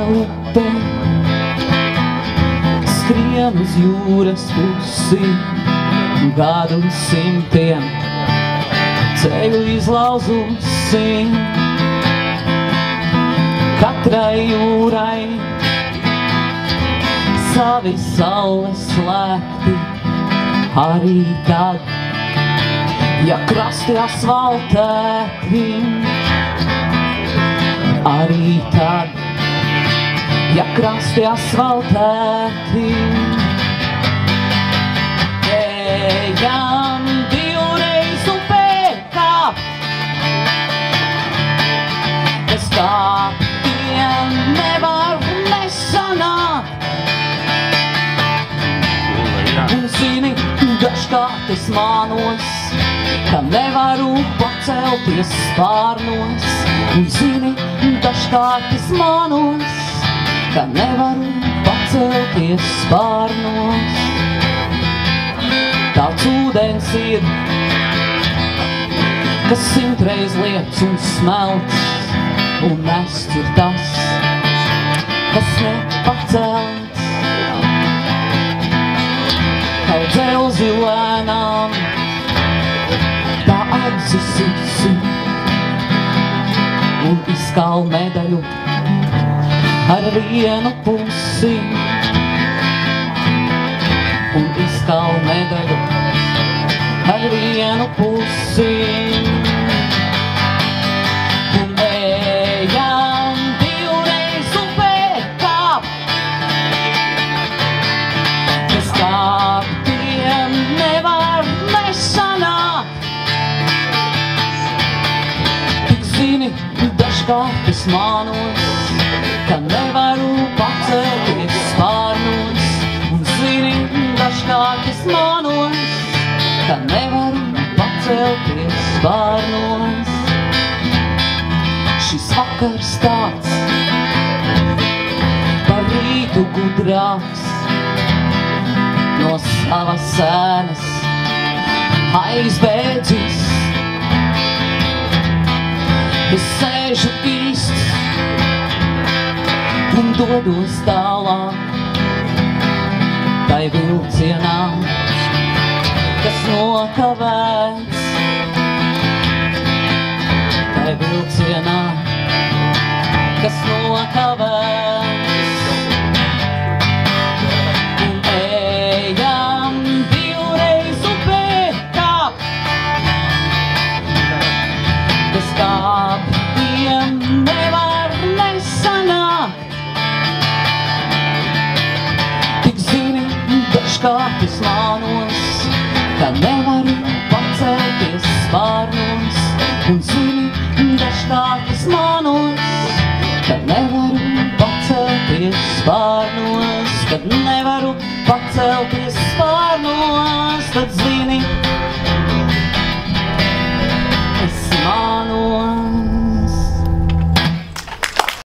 upe skrien uz jūras pusi, gadu simtiem ceļu izlauzusi. Katrai jūrai savi saules slēgti, arī tad, ja krasti asfaltēti, arī tad, ja krasti asfaltēti. Ejam divreiz upē kāpt, bez kāptiem nevar nesanākt. Un zini, dažkārt es mānos, ka nevaru pacelties spārnos. Un zini, dažkārt es mānos, ka nevaru pacelties spārnos. Tāds ūdens ir, kas simtreiz lietas un smelts, un nests ir tas, kas nepacelts. Kaut dzelzi lēnām, tā atzisisi, un izkal medaļu ar vienu pusi. Un izkal medaļu ar vienu pusi. Un ejam divreiz upē kāpt, bez kāptiem nevar nesanākt. Tik zini, dažkārt es mānos, ka nevaru pacelties spārnos. Un zini, dažkārt es mānos, ka nevaru pacelties spārnos. Šis vakars tāds par rītu gudrāks, no savas sēnas aizbēdzis. Es sēžu īsts un dodos tālāk tai vilcienā, kas nokavēts. Tai vilcienā, kas nokavēts. Un ejam divreiz upē kāpt, bez kāptiem nevar nesanākt. Dažkārt es mānos, ka nevaru pacelties spārnos. Un zini, dažkārt es mānos, ka nevaru pacelties spārnos. Kad nevaru pacelties spārnos, tad zini,